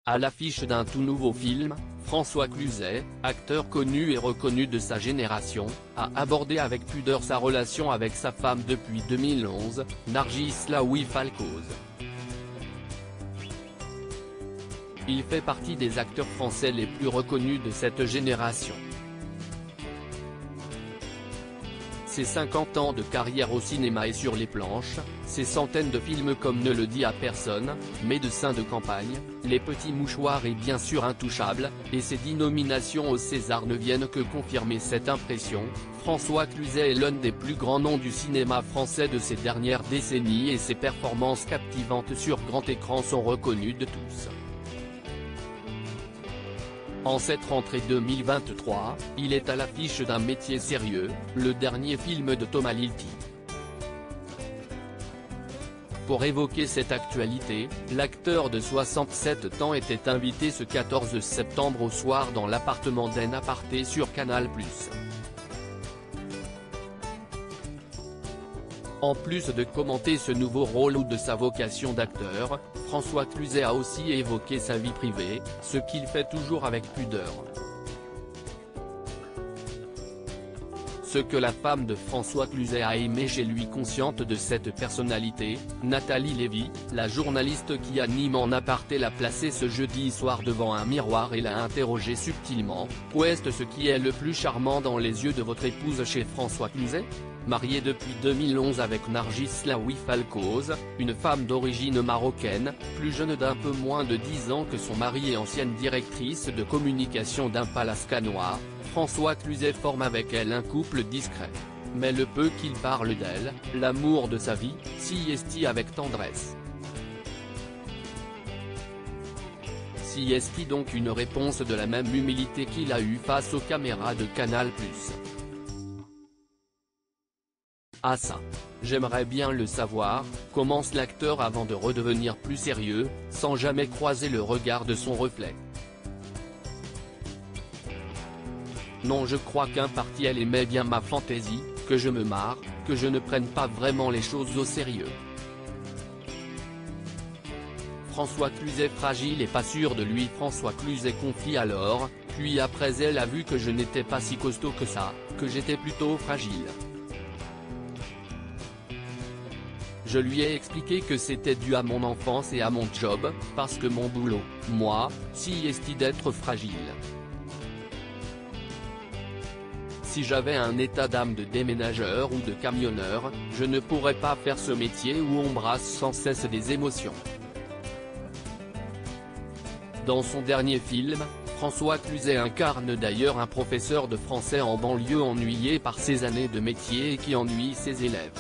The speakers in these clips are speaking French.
À l'affiche d'un tout nouveau film, François Cluzet, acteur connu et reconnu de sa génération, a abordé avec pudeur sa relation avec sa femme depuis 2011, Nargis Laoui Falcoz. Il fait partie des acteurs français les plus reconnus de cette génération. Ses 50 ans de carrière au cinéma et sur les planches, ses centaines de films comme Ne le dis à personne, Médecin de campagne, Les petits mouchoirs et bien sûr Intouchable, et ses 10 nominations au César ne viennent que confirmer cette impression. François Cluzet est l'un des plus grands noms du cinéma français de ces dernières décennies et ses performances captivantes sur grand écran sont reconnues de tous. En cette rentrée 2023, il est à l'affiche d'un Métier sérieux, le dernier film de Thomas Lilti. Pour évoquer cette actualité, l'acteur de 67 ans était invité ce 14 septembre au soir dans l'appartement d'En Aparté sur Canal+. En plus de commenter ce nouveau rôle ou de sa vocation d'acteur, François Cluzet a aussi évoqué sa vie privée, ce qu'il fait toujours avec pudeur. Ce que la femme de François Cluzet a aimé chez lui, consciente de cette personnalité, Nathalie Lévy, la journaliste qui anime En Aparté, l'a placée ce jeudi soir devant un miroir et l'a interrogé subtilement: « Qu'est-ce ce qui est le plus charmant dans les yeux de votre épouse chez François Cluzet ?» Marié depuis 2011 avec Nargis Laoui Falcoz, une femme d'origine marocaine, plus jeune d'un peu moins de 10 ans que son mari et ancienne directrice de communication d'un palace cannois, François Cluzet forme avec elle un couple discret. Mais le peu qu'il parle d'elle, l'amour de sa vie, s'y est-il avec tendresse. S'y est-il donc une réponse de la même humilité qu'il a eue face aux caméras de Canal+. Ah ça, j'aimerais bien le savoir, commence l'acteur avant de redevenir plus sérieux, sans jamais croiser le regard de son reflet. Non, je crois qu'un parti elle aimait bien ma fantaisie, que je me marre, que je ne prenne pas vraiment les choses au sérieux. François Cluzet fragile et pas sûr de lui. François Cluzet confie alors, puis après elle a vu que je n'étais pas si costaud que ça, que j'étais plutôt fragile. Je lui ai expliqué que c'était dû à mon enfance et à mon job, parce que mon boulot, moi, si est d'être fragile. Si j'avais un état d'âme de déménageur ou de camionneur, je ne pourrais pas faire ce métier où on brasse sans cesse des émotions. Dans son dernier film, François Cluzet incarne d'ailleurs un professeur de français en banlieue ennuyé par ses années de métier et qui ennuie ses élèves.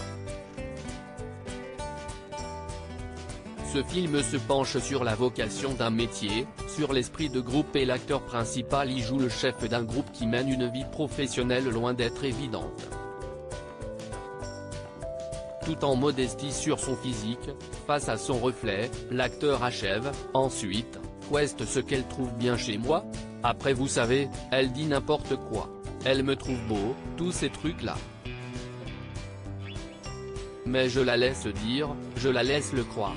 Ce film se penche sur la vocation d'un métier, sur l'esprit de groupe, et l'acteur principal y joue le chef d'un groupe qui mène une vie professionnelle loin d'être évidente. Tout en modestie sur son physique, face à son reflet, l'acteur achève, ensuite: « Qu'est-ce ce qu'elle trouve bien chez moi ? Après vous savez, elle dit n'importe quoi. Elle me trouve beau, tous ces trucs-là. Mais je la laisse dire, je la laisse le croire. »